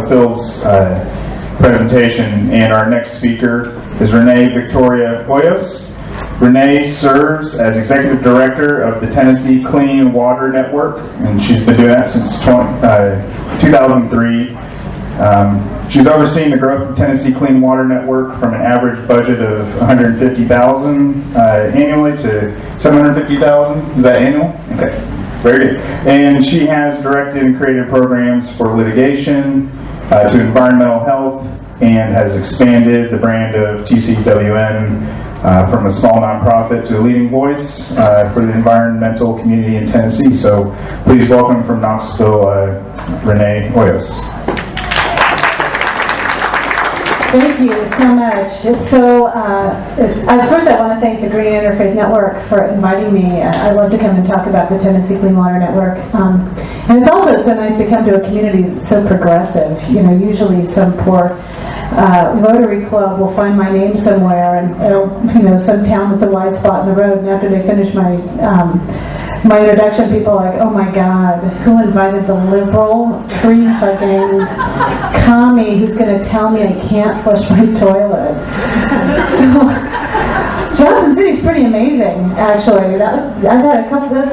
Phil's presentation, and our next speaker is Renee Victoria Hoyos. Renee serves as Executive Director of the Tennessee Clean Water Network, and she's been doing that since 2003. She's overseen the growth of Tennessee Clean Water Network from an average budget of $150,000 annually to $750,000. Is that annual? Okay, very good. And she has directed and created programs for litigation, to environmental health, and has expanded the brand of TCWN from a small nonprofit to a leading voice for the environmental community in Tennessee. So please welcome from Knoxville, Renee Hoyos. Thank you so much. It's so, first I want to thank the Green Interfaith Network for inviting me. I love to come and talk about the Tennessee Clean Water Network. And it's also so nice to come to a community that's so progressive. You know, usually some poor Rotary Club will find my name somewhere, and some town that's a wide spot in the road, and after they finish my introduction, people are like, oh my God, who invited the liberal, tree-hugging commie who's going to tell me I can't flush my toilet? So, Johnson City's pretty amazing, actually. I've had a couple of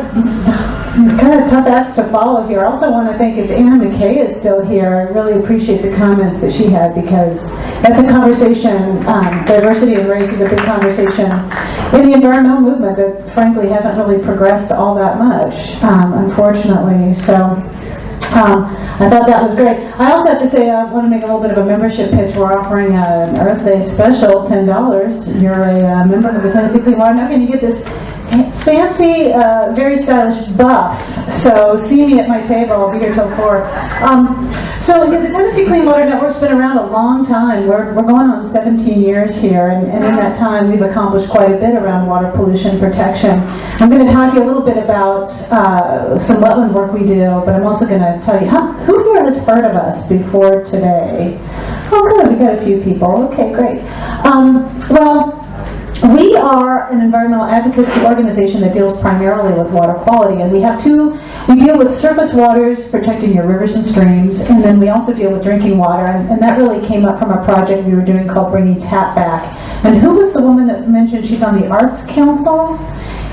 kind of tough acts to follow here. I also want to thank, if Anna McKay is still here, I really appreciate the comments that she had, because that's a conversation, diversity and race is a big conversation in the environmental movement that frankly hasn't really progressed all that much, unfortunately. So I thought that was great. I also have to say, I want to make a little bit of a membership pitch. We're offering an Earth Day special, $10. You're a member of the Tennessee Clean Water Network, and you get this fancy, very stylish buff. So see me at my table. I'll be here till 4. So the Tennessee Clean Water Network's been around a long time. We're going on 17 years here, and in that time we've accomplished quite a bit around water pollution protection. I'm going to talk to you a little bit about some wetland work we do, but I'm also going to tell you, who here has heard of us before today? Oh good, we got a few people. Okay, great. We are an environmental advocacy organization that deals primarily with water quality, and we deal with surface waters, protecting your rivers and streams, and then we also deal with drinking water, and that really came up from a project we were doing called Bringing Tap Back. And who was the woman that mentioned she's on the Arts Council?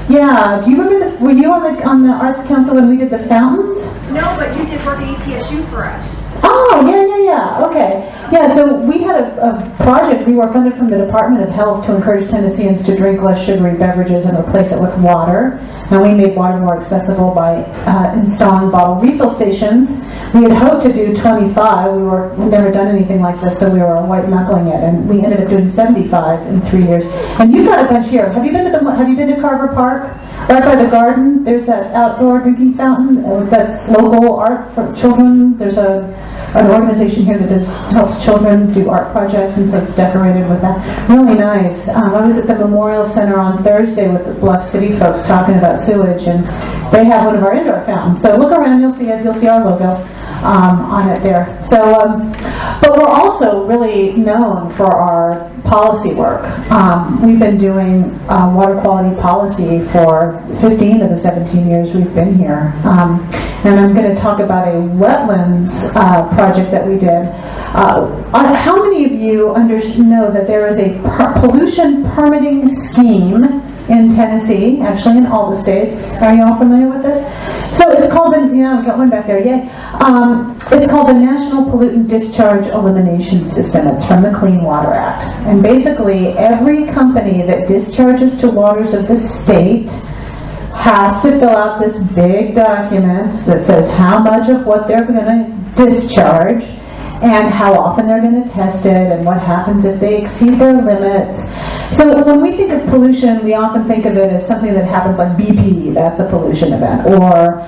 Yeah, do you remember, were you on the Arts Council when we did the fountains? No, but you did work at ETSU for us. Oh, yeah, okay. Yeah, so we had a project. We were funded from the Department of Health to encourage Tennesseans to drink less sugary beverages and replace it with water. And we made water more accessible by installing bottle refill stations. We had hoped to do 25. We'd never done anything like this, so we were white knuckling it, and we ended up doing 75 in 3 years. And you've got a bunch here. Have you been to Carver Park? Right by the garden, there's that outdoor drinking fountain that's local art for children. There's an organization here that helps children do art projects, and so it's decorated with that. Really nice. I was at the Memorial Center on Thursday with the Bluff City folks talking about sewage, and they have one of our indoor fountains. So look around, you'll see it. You'll see our logo on it there. So, but we're also really known for our policy work. We've been doing water quality policy for 15 of the 17 years we've been here. And I'm going to talk about a wetlands project that we did. How many of you know that there is a pollution permitting scheme in Tennessee, actually in all the states? Are you all familiar with this? So it's called we got one back there, yay. It's called the National Pollutant Discharge Elimination System. It's from the Clean Water Act. And basically every company that discharges to waters of the state has to fill out this big document that says how much of what they're going to discharge and how often they're going to test it and what happens if they exceed their limits. So when we think of pollution, we often think of it as something that happens like BP, that's a pollution event, or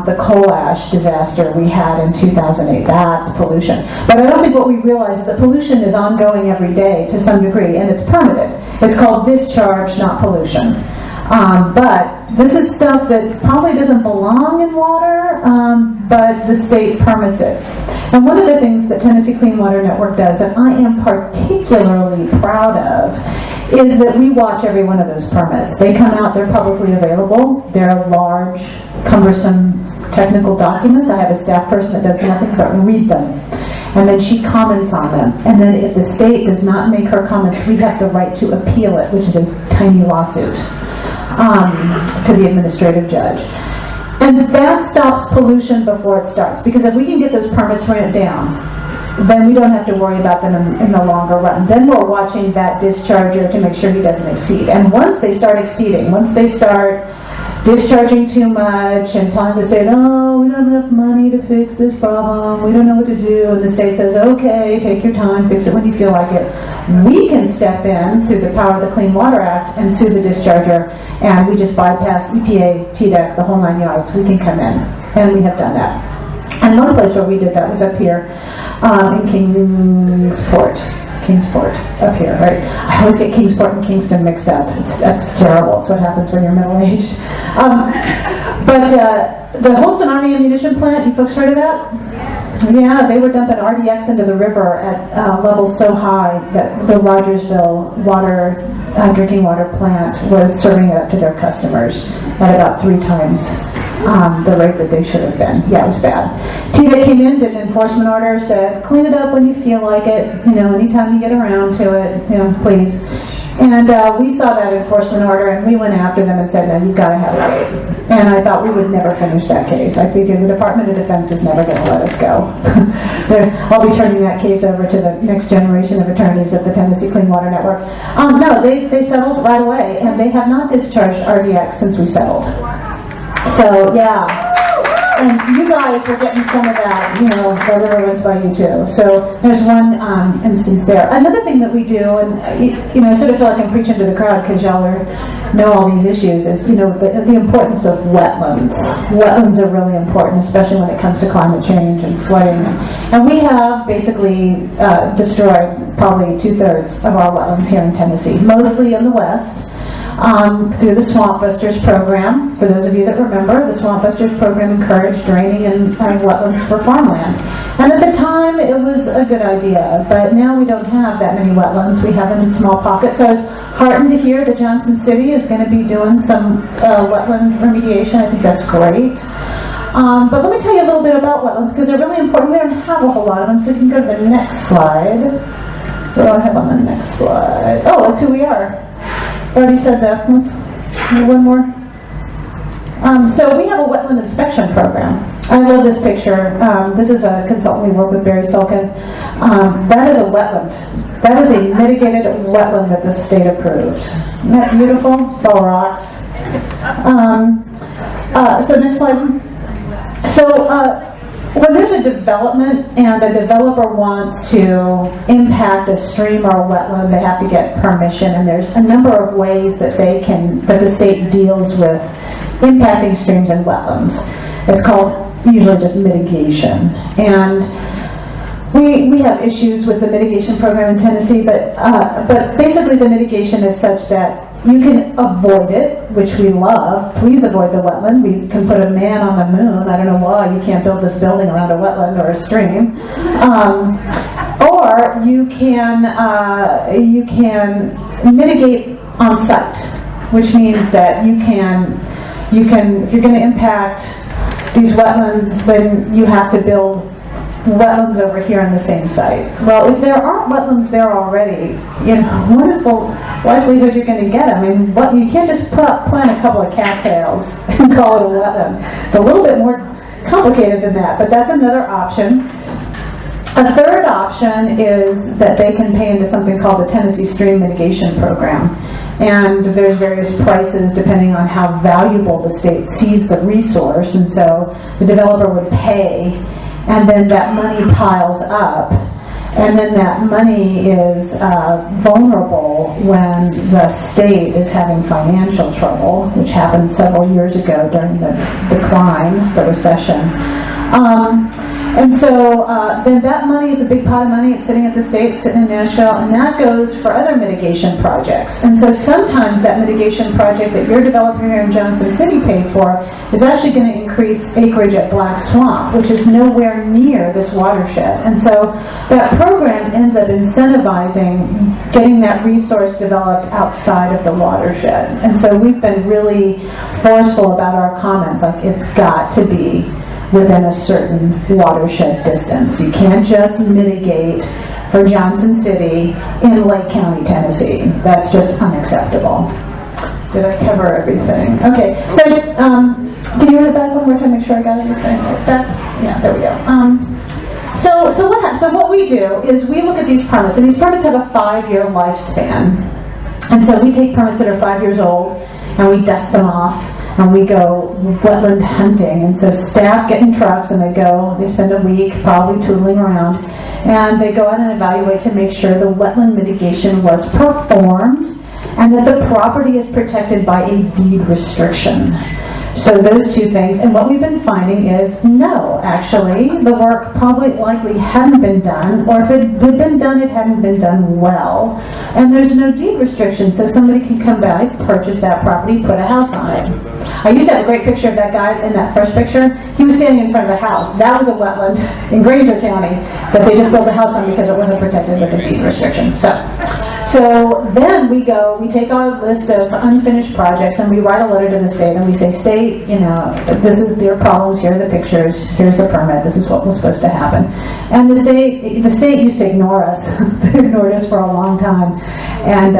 the coal ash disaster we had in 2008, that's pollution. But I don't think what we realize is that pollution is ongoing every day to some degree, and it's permitted. It's called discharge, not pollution. But this is stuff that probably doesn't belong in water, but the state permits it. And one of the things that Tennessee Clean Water Network does that I am particularly proud of is that we watch every one of those permits. They come out, they're publicly available. They're large, cumbersome technical documents. I have a staff person that does nothing but read them. and then she comments on them. And then if the state does not make her comments, we have the right to appeal it, which is a tiny lawsuit, to the administrative judge. And that stops pollution before it starts, because if we can get those permits ramped down, then we don't have to worry about them in the longer run. Then we're watching that discharger to make sure he doesn't exceed. And once they start exceeding, once they start discharging too much and telling the state, oh, we don't have enough money to fix this problem, we don't know what to do, and the state says, okay, take your time, fix it when you feel like it, we can step in through the power of the Clean Water Act and sue the discharger, and we just bypass EPA, TDEC, the whole 9 yards. We can come in, and we have done that. And one place where we did that was up here in Kingsport, up here, right? I always get Kingsport and Kingston mixed up. That's terrible. It's what happens when you're middle-aged. But the Holston Army Ammunition Plant, you folks heard of that? Yeah, they were dumping RDX into the river at levels so high that the Rogersville drinking water plant was serving it up to their customers at about 3 times the rate that they should have been. Yeah, it was bad. TDEC came in, did an enforcement order, said, clean it up when you feel like it, anytime you get around to it, please. And we saw that enforcement order, and we went after them and said, no, you've got to have a gate. And I thought we would never finish that case. I figured the Department of Defense is never going to let us go. I'll be turning that case over to the next generation of attorneys at the Tennessee Clean Water Network. No, they settled right away, and they have not discharged RDX since we settled. So, yeah. And you guys were getting some of that, the river runs by you too. So there's one instance there. Another thing that we do, and I sort of feel like I'm preaching to the crowd because y'all know all these issues, is the importance of wetlands. Wetlands are really important, especially when it comes to climate change and flooding. And we have basically destroyed probably 2/3 of our wetlands here in Tennessee, mostly in the west. Through the Swamp Busters program. For those of you that remember, the Swamp Busters program encouraged draining and wetlands for farmland. And at the time, it was a good idea, but now we don't have that many wetlands. We have them in small pockets. So I was heartened to hear that Johnson City is going to be doing some wetland remediation. I think that's great. But let me tell you a little bit about wetlands, because they're really important. We don't have a whole lot of them, so you can go to the next slide. What do I have on the next slide? Oh, that's who we are. Already said that. One more. So we have a wetland inspection program. I love this picture. This is a consultant we work with, Barry Sulkin. That is a wetland. That is a mitigated wetland that the state approved. Isn't that beautiful? It's all rocks. So next slide. So when there's a development and a developer wants to impact a stream or a wetland, they have to get permission, and there's a number of ways that the state deals with impacting streams and wetlands. It's called usually just mitigation. And we have issues with the mitigation program in Tennessee, but basically the mitigation is such that you can avoid it, which we love. Please avoid the wetland. We can put a man on the moon. I don't know why you can't build this building around a wetland or a stream. Or you can mitigate on site, which means that you can if you're going to impact these wetlands, then you have to build wetlands over here on the same site. Well, if there aren't wetlands there already, what is the likelihood you're going to get? I mean, you can't just plant a couple of cattails and call it a wetland. It's a little bit more complicated than that, but that's another option. A third option is that they can pay into something called the Tennessee Stream Mitigation Program. And there's various prices depending on how valuable the state sees the resource, and so the developer would pay, and then that money piles up, and then that money is vulnerable when the state is having financial trouble, which happened several years ago during the decline, the recession. And so then that money is a big pot of money. It's sitting at the state, sitting in Nashville, and that goes for other mitigation projects. And so sometimes that mitigation project that your developer here in Johnson City paid for is actually going to increase acreage at Black Swamp, which is nowhere near this watershed. And so that program ends up incentivizing getting that resource developed outside of the watershed. And so we've been really forceful about our comments, like it's got to be within a certain watershed distance. You can't just mitigate for Johnson City in Lake County, Tennessee. That's just unacceptable. Did I cover everything? Okay, so can you run it back one more time, make sure I got everything like that? Yeah, there we go. So what we do is we look at these permits, and these permits have a 5-year lifespan. And so we take permits that are 5 years old, and we dust them off, and we go wetland hunting. And so staff get in trucks, and they spend a week probably tooling around, and they go out and evaluate to make sure the wetland mitigation was performed, and that the property is protected by a deed restriction. So those two things, and what we've been finding is, no, actually, the work probably likely hadn't been done, or if it had been done, it hadn't been done well, and there's no deed restriction, so somebody can come back, purchase that property, put a house on it. I used to have a great picture of that guy in that first picture. He was standing in front of a house. That was a wetland in Granger County that they just built a house on because it wasn't protected with a deed restriction. So then we take our list of unfinished projects, and we write a letter to the state, and we say, state, this is your problems, here are the pictures, here's the permit, this is what was supposed to happen. And the state used to ignore us. They ignored us for a long time. And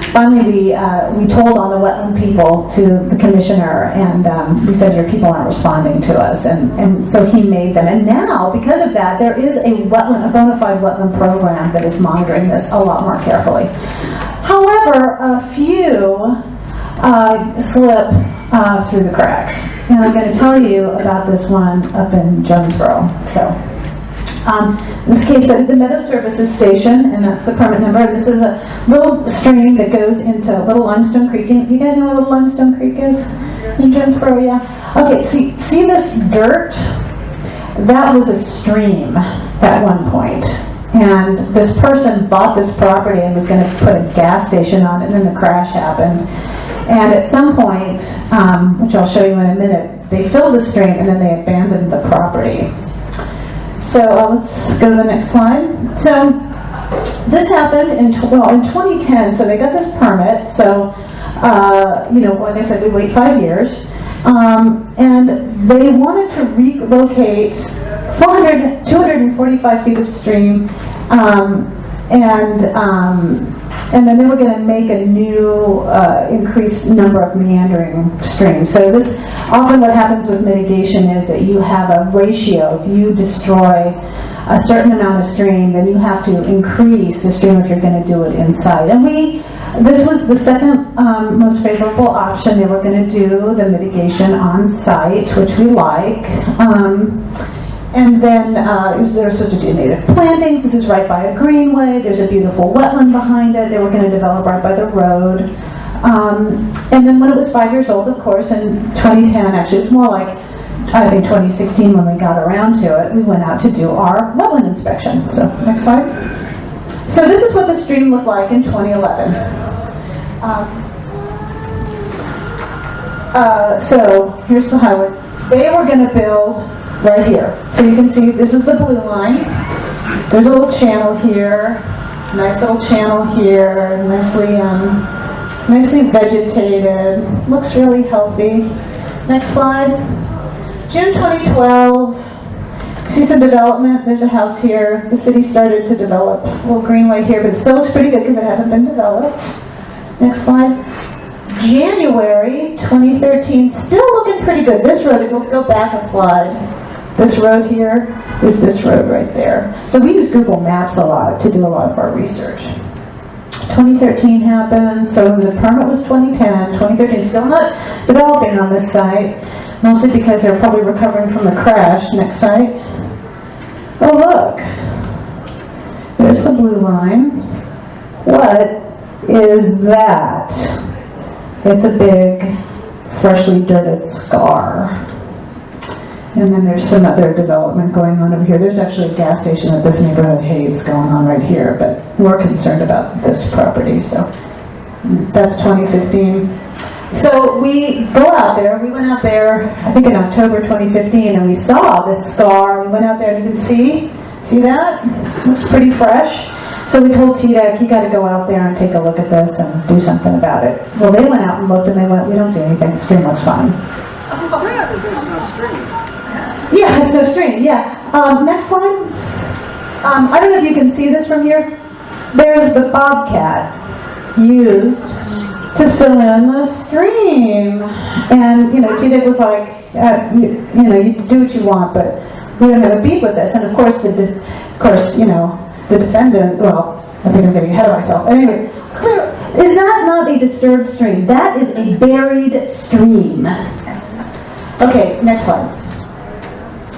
finally we told on the wetland people to the commissioner, and we said, your people aren't responding to us. And so he made them. And now, because of that, there is a bona fide wetland program that is monitoring this a lot more carefully. However, a few slip through the cracks. And I'm going to tell you about this one up in Jonesboro. So, in this case, the Meadow Services Station, and that's the permit number. This is a little stream that goes into Little Limestone Creek. You guys know what Little Limestone Creek is? In Jonesboro, yeah? Okay, see this dirt? That was a stream at one point. And this person bought this property and was going to put a gas station on it, and then the crash happened. And at some point, which I'll show you in a minute, they filled the stream and then they abandoned the property. So let's go to the next slide. So this happened in 2010. So they got this permit. So like I said, we wait 5 years, and they wanted to relocate 245 feet of stream, and then they were going to make a new increased number of meandering streams. So this, often what happens with mitigation is that you have a ratio. If you destroy a certain amount of stream, then you have to increase the stream if you're going to do it inside. And this was the second most favorable option. They were going to do the mitigation on site, which we like. And then they were supposed to do native plantings. This is right by a greenway. There's a beautiful wetland behind it. They were going to develop right by the road. And then when it was 5 years old, of course, in 2010, actually, it was more like, I think, 2016 when we got around to it, we went out to do our wetland inspection. So, next slide. So this is what the stream looked like in 2011. So here's the highway. They were going to build right here. So you can see this is the blue line. There's a little channel here, nice little channel here, nicely vegetated, looks really healthy. Next slide. June 2012, you see some development. There's a house here. The city started to develop a little greenway here, but it still looks pretty good because it hasn't been developed. Next slide. January 2013, still looking pretty good. This road, if you'll go back a slide, this road here is this road right there. So we use Google Maps a lot to do a lot of our research. 2013 happened, so the permit was 2010. 2013, still not developing on this site, mostly because they're probably recovering from the crash. Next site. Oh, look. There's the blue line. What is that? It's a big, freshly dirted scar. And then there's some other development going on over here. There's actually a gas station that this neighborhood hates going on right here, but we're concerned about this property. So that's 2015. So we go out there. We went out there, I think in October 2015, and we saw this scar. We went out there and you can see that? Looks pretty fresh. So we told TDEC, you got to go out there and take a look at this and do something about it. Well, they went out and looked, and they went, we don't see anything. The stream looks fine. Where is this in a stream? Yeah, it's no stream, yeah. Next slide. I don't know if you can see this from here. There's the bobcat used to fill in the stream. And, GDIC was like, you do what you want, but we don't have a beef with this. And of course, the defendant, well, I think I'm getting ahead of myself. Anyway, clear, is that not a disturbed stream? That is a buried stream. Okay, next slide.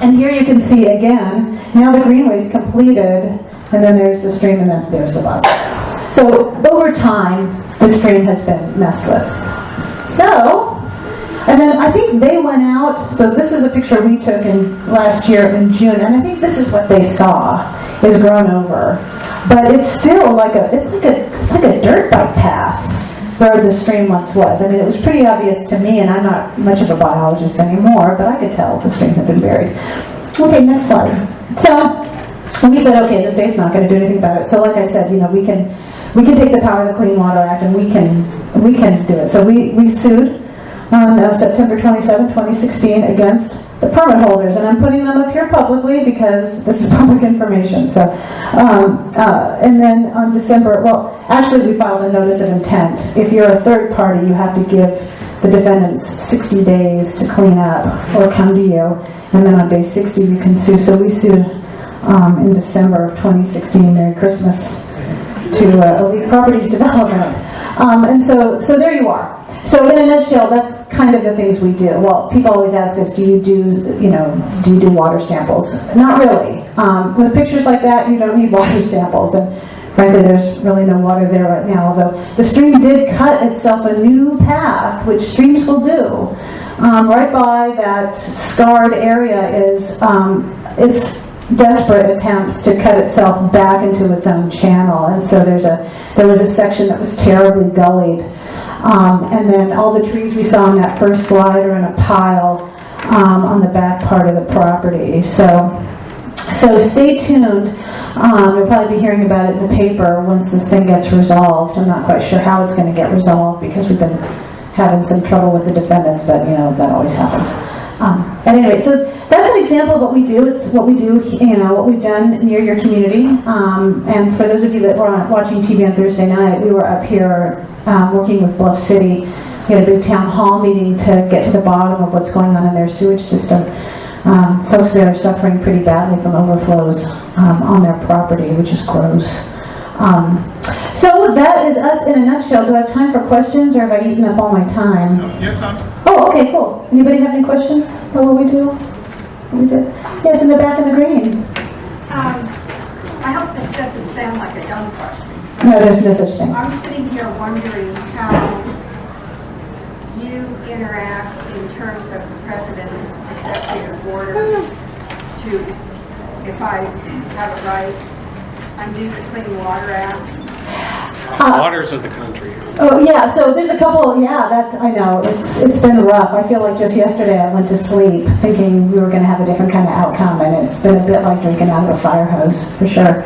And here you can see again, now the greenway's completed, and then there's the stream, and then there's the bobcat. So over time, the stream has been messed with. So, and then I think they went out, so this is a picture we took last year in June, and I think this is what they saw is grown over. But it's still like it's like a dirt bike path where the stream once was. I mean, it was pretty obvious to me, and I'm not much of a biologist anymore, but I could tell the stream had been buried. Okay, next slide. So we said, okay, the state's not going to do anything about it. So like I said, we can take the power of the Clean Water Act, and we can do it. So we sued on September 27, 2016 against the permit holders, and I'm putting them up here publicly because this is public information. So, and then on December, well, actually we filed a notice of intent. If you're a third party, you have to give the defendants 60 days to clean up or come to you, and then on day 60 you can sue. So we sued in December of 2016. Merry Christmas to Elite Properties Development. And so there you are. So in a nutshell, that's kind of the things we do. Well, people always ask us, do you do water samples? Not really. With pictures like that, you don't need water samples. And frankly, there's really no water there right now, although the stream did cut itself a new path, which streams will do. Right by that scarred area is its desperate attempts to cut itself back into its own channel. And so there was a section that was terribly gullied. And then all the trees we saw on that first slide are in a pile on the back part of the property. So stay tuned. You'll probably be hearing about it in the paper once this thing gets resolved. I'm not quite sure how it's going to get resolved because we've been having some trouble with the defendants, but that always happens. At any rate, so that's an example of what we do. It's what we do, what we've done near your community. And for those of you that were watching TV on Thursday night, we were up here working with Bluff City. We had a big town hall meeting to get to the bottom of what's going on in their sewage system. Folks there are suffering pretty badly from overflows on their property, which is gross. So that is us in a nutshell. Do I have time for questions, or have I eaten up all my time? No, you have time. Oh, okay, cool. Anybody have any questions for what we do? We did. Yes, in the back of the green. I hope this doesn't sound like a dumb question. No, there's no such thing. I'm sitting here wondering how you interact in terms of the president's executive order to, if I have it right, undo the Clean Water Act. Waters of the country. Oh yeah, so there's a couple. Yeah, I know it's been rough. I feel like just yesterday I went to sleep thinking we were going to have a different kind of outcome, and it's been a bit like drinking out of a fire hose for sure.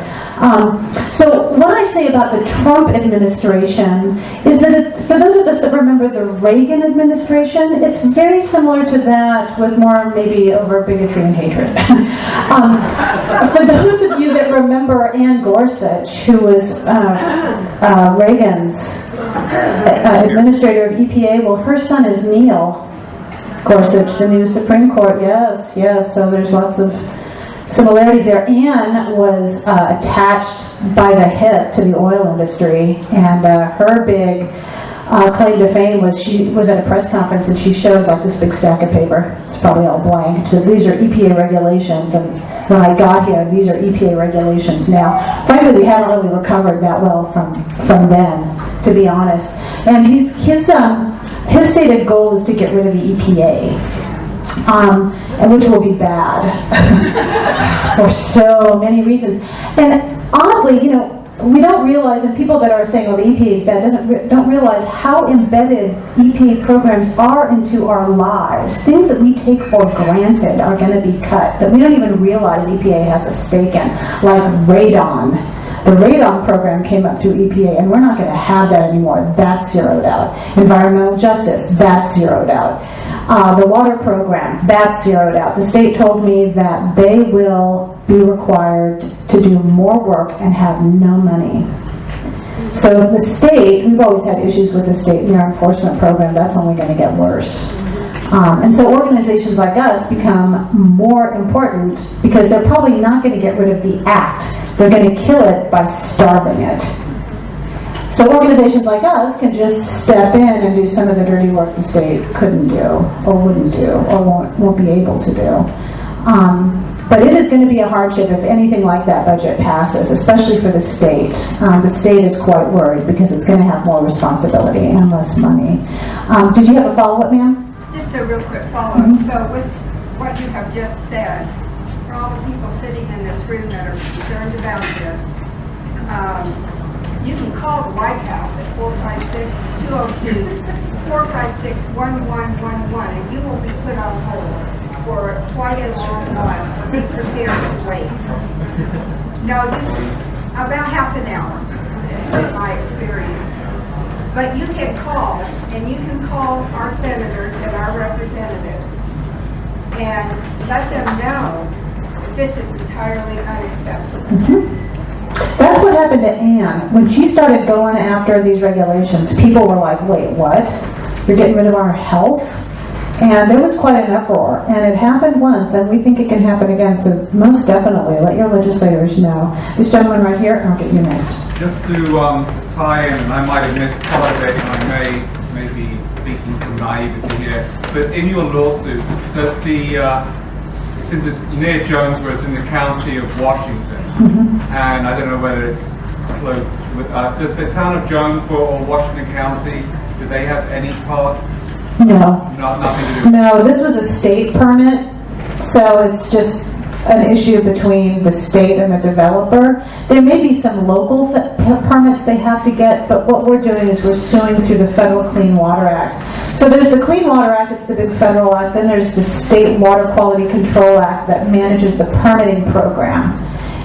So what I say about the Trump administration is that for those of us that remember the Reagan administration, it's very similar to that, with more maybe over bigotry and hatred. For those of you that remember Ann Gorsuch, who was Reagan's administrator of EPA, well, her son is Neil Gorsuch, the new Supreme Court. Yes. So there's lots of similarities there. Anne was attached by the hip to the oil industry, and her big claim to fame was she was at a press conference and she showed like this big stack of paper. It's probably all blank. So these are EPA regulations, and when I got here, these are EPA regulations now. Frankly, we haven't really recovered that well from then, to be honest. And his stated goal is to get rid of the EPA, and which will be bad for so many reasons. And oddly, we don't realize, and people that are saying, "Oh, the EPA is bad," don't realize how embedded EPA programs are into our lives. Things that we take for granted are going to be cut, that we don't even realize EPA has a stake in, like radon. The radon program came up through EPA, and we're not going to have that anymore. That's zeroed out. Environmental justice, that's zeroed out. The water program, that's zeroed out. The state told me that they will be required to do more work and have no money. So the state, we've always had issues with the state and our enforcement program. That's only going to get worse. And so organizations like us become more important because they're probably not going to get rid of the act. They're going to kill it by starving it. So organizations like us can just step in and do some of the dirty work the state couldn't do, or wouldn't do, or won't be able to do. But it is going to be a hardship if anything like that budget passes, especially for the state. The state is quite worried because it's going to have more responsibility and less money. Did you have a follow-up, ma'am? Just a real quick follow-up. So with what you have just said, for all the people sitting in this room that are concerned about this, you can call the White House at 456-202-456-1111, and you will be put on hold for quite a long while. Be prepared to wait. No, about half an hour. That's been my experience. But you can call, and you can call our senators and our representatives and let them know that this is entirely unacceptable. Mm-hmm. That's what happened to Ann. When she started going after these regulations, people were like, wait, what? You're getting rid of our health? And there was quite an uproar. And it happened once, and we think it can happen again. So most definitely, let your legislators know. This gentleman right here, and I'll get you next. Just to tie in, and I might have missed part of it, and I may be speaking from naivety here, but in your lawsuit, does since it's near Jonesboro, it's in the county of Washington, and I don't know whether it's close with, does the town of Jonesboro or Washington County, do they have any part? No. Nothing to do. No, this was a state permit, so it's just an issue between the state and the developer. There may be some local permits they have to get, but what we're doing is we're suing through the Federal Clean Water Act. So there's the Clean Water Act, it's the big federal act, then there's the State Water Quality Control Act that manages the permitting program.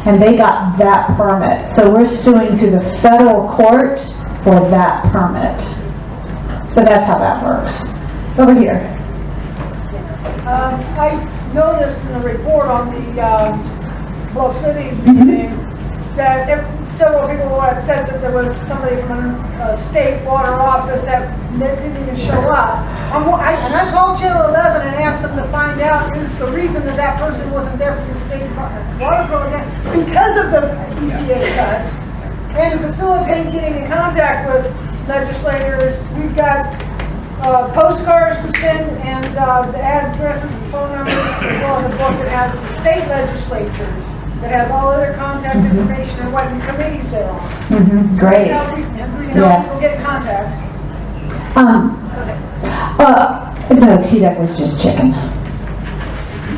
And they got that permit. So we're suing through the federal court for that permit. So that's how that works. Over here. I noticed in the report on the Bluff City meeting that several people had said that there was somebody from a state water office that didn't even show up. And I called Channel 11 and asked them to find out is the reason that that person wasn't there for the state water program because of the EPA cuts. And to facilitate getting in contact with legislators, we've got postcards to send and the addresses and phone numbers, as well as a book that has the state legislatures, that has all of their contact information and what committees they're on. Great. We can help people get in contact. No, TDEC was just chicken.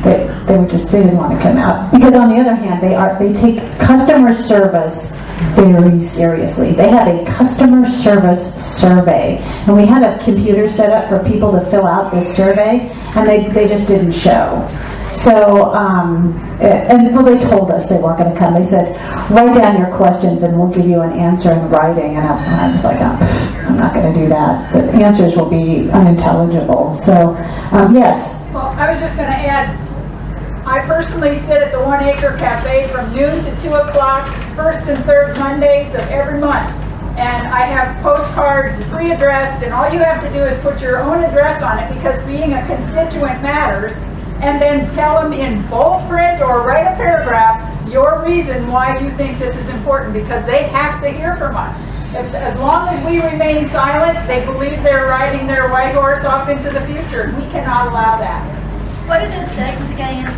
They didn't want to come out. Because on the other hand, they take customer service very seriously. They had a customer service survey, and we had a computer set up for people to fill out this survey, and they just didn't show. So, well, they told us they weren't going to come. They said, write down your questions and we'll give you an answer in writing. And I was like, I'm not going to do that. The answers will be unintelligible. So, yes. Well, I was just going to add, I personally sit at the 1 Acre Cafe from noon to 2 o'clock, first and third Mondays of every month. And I have postcards pre-addressed, and all you have to do is put your own address on it, because being a constituent matters, and then tell them in bold print or write a paragraph your reason why you think this is important, because they have to hear from us. As long as we remain silent, they believe they're riding their white horse off into the future, and we cannot allow that. What are the dates again?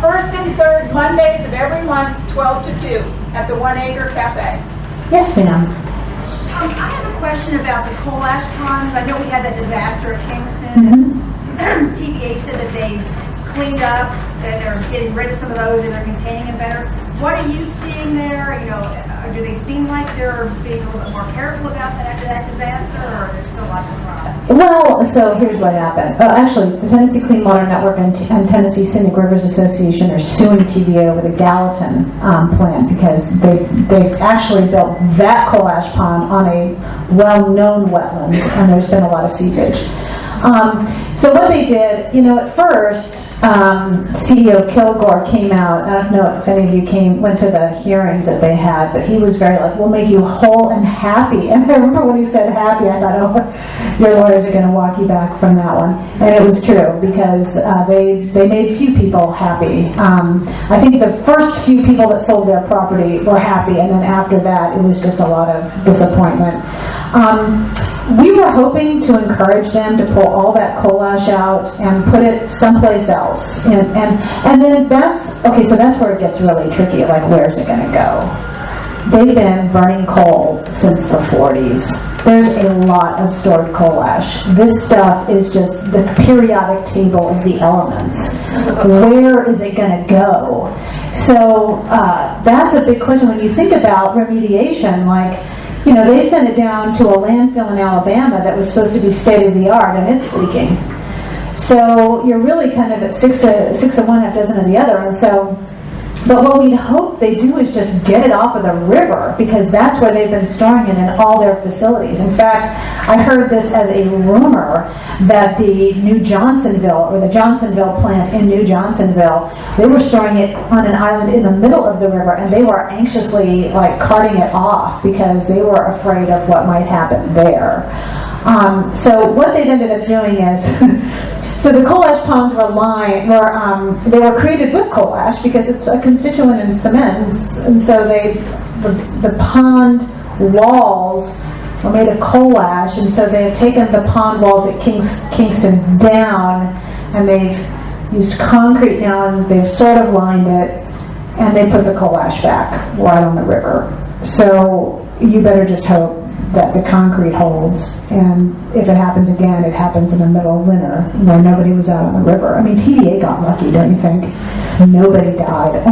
First and third Mondays of every month, 12 to 2, at the 1 Acre Cafe. Yes, ma'am. I have a question about the coal ash ponds. I know we had that disaster at Kingston. TVA said that they've cleaned up, that they're getting rid of some of those and they're containing them better. what are you seeing there? You know, do they seem like they're being a little bit more careful about that after that disaster, or there's still lots of problems? Well, so here's what happened. Actually, the Tennessee Clean Water Network and Tennessee Scenic Rivers Association are suing TVA over the Gallatin plant because they actually built that coal ash pond on a well-known wetland, and there's been a lot of seepage. So what they did, you know, at first, CEO Kilgore came out. I don't know if any of you went to the hearings that they had, but he was very like, "We'll make you whole and happy." And I remember when he said happy, I thought, "Oh, your lawyers are going to walk you back from that one." And it was true because they made few people happy. I think the first few people that sold their property were happy, and then after that, it was just a lot of disappointment. We were hoping to encourage them to pull all that coal ash out and put it someplace else. And then so that's where it gets really tricky, like where's it going to go? They've been burning coal since the 40s. There's a lot of stored coal ash. This stuff is just the periodic table of the elements. Where is it going to go? So that's a big question when you think about remediation, like, you know, they sent it down to a landfill in Alabama that was supposed to be state-of-the-art, and it's leaking. So you're really kind of at six of one, half dozen of the other. And so, but what we hope they do is just get it off of the river, because that's where they've been storing it in all their facilities. In fact, I heard this as a rumor that the New Johnsonville, or the Johnsonville plant in New Johnsonville, they were storing it on an island in the middle of the river, and they were anxiously like carting it off because they were afraid of what might happen there. So what they've ended up doing is, so the coal ash ponds they were created with coal ash because it's a constituent in cements, and so the pond walls were made of coal ash, and so they have taken the pond walls at Kingston down, and they've used concrete now, and they've sort of lined it, and they put the coal ash back right on the river. So you better just hope that the concrete holds, and if it happens again, it happens in the middle of winter where nobody was out on the river. I mean, TVA got lucky, don't you think? Nobody died.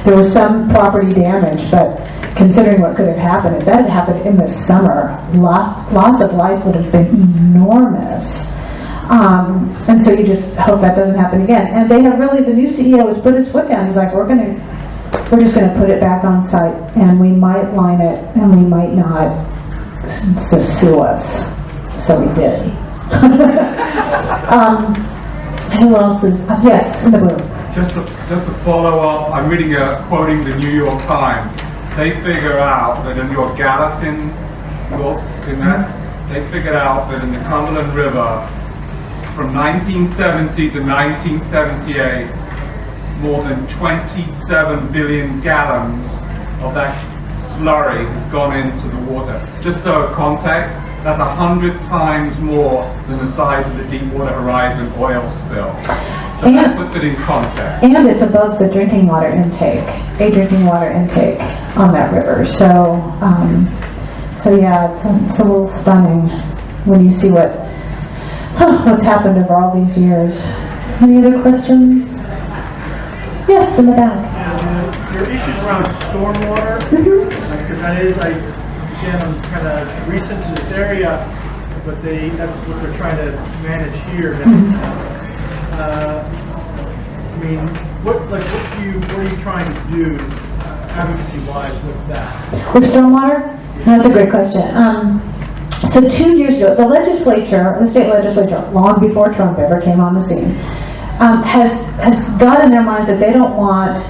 There was some property damage, but considering what could have happened, if that had happened in the summer, loss of life would have been enormous. And so you just hope that doesn't happen again. And they have really, the new CEO has put his foot down. He's like, we're just going to put it back on site, and we might line it, and we might not. So sue us. So we did. Who else is? Yes, in the blue. Just to follow up, I'm quoting the New York Times. They figure out that in your Gallatin, they figured out that in the Cumberland River, from 1970 to 1978, more than 27 billion gallons of that slurry has gone into the water. Just so context, that's 100 times more than the size of the Deepwater Horizon oil spill. So that puts it in context. And it's above the drinking water intake on that river. So yeah, it's a little stunning when you see what's happened over all these years. Any other questions? Yes, in the back. There are issues around stormwater, because that is, I'm kind of recent to this area, but that's what they're trying to manage here. I mean, what are you trying to do advocacy-wise with that? With stormwater? That's a great question. So 2 years ago, the state legislature, long before Trump ever came on the scene, has got in their minds that they don't want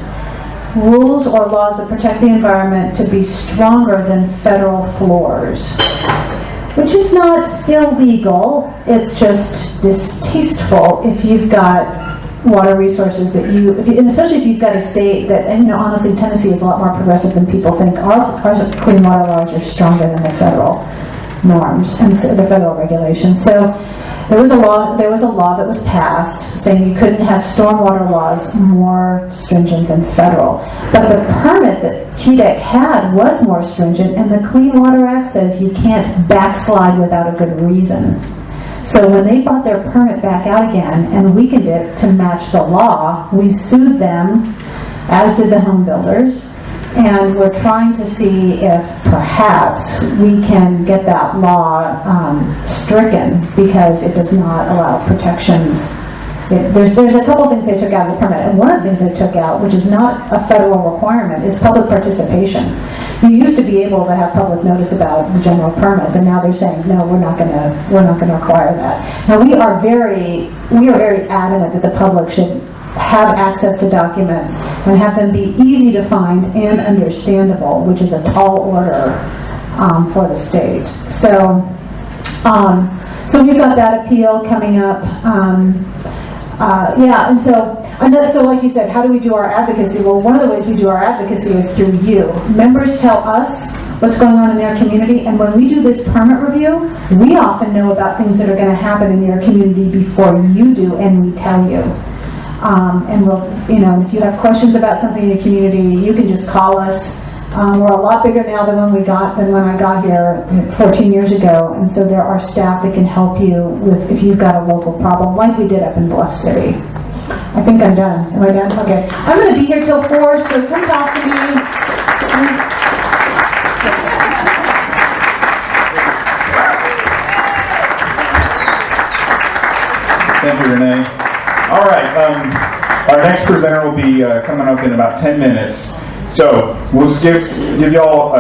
rules or laws that protect the environment to be stronger than federal floors, which is not illegal. It's just distasteful if you've got water resources and especially if you've got a state that, and honestly, Tennessee is a lot more progressive than people think. Our clean water laws are stronger than the federal norms and the federal regulations. So there was a law that was passed saying you couldn't have stormwater laws more stringent than federal. But the permit that TDEC had was more stringent, and the Clean Water Act says you can't backslide without a good reason. So when they brought their permit back out again and weakened it to match the law, we sued them as did the home builders. And we're trying to see if perhaps we can get that law stricken because it does not allow protections. There's a couple things they took out of the permit, and one of the things they took out, which is not a federal requirement, is public participation. You used to be able to have public notice about the general permits, and now they're saying no, we're not going to require that. Now we are very adamant that the public should have access to documents and have them be easy to find and understandable, which is a tall order for the state. So we've got that appeal coming up. And so like you said, how do we do our advocacy? Well, one of the ways we do our advocacy is through you. Members tell us what's going on in their community, and when we do this permit review, we often know about things that are going to happen in your community before you do, and we tell you. And we'll, if you have questions about something in your community, you can just call us. We're a lot bigger now than when I got here 14 years ago, and so there are staff that can help you with if you've got a local problem, like we did up in Bluff City. I think I'm done. Am I done? Okay. I'm going to be here till 4, so come talk to me. Thank you, Renee. All right, our next presenter will be coming up in about 10 minutes. So we'll just give y'all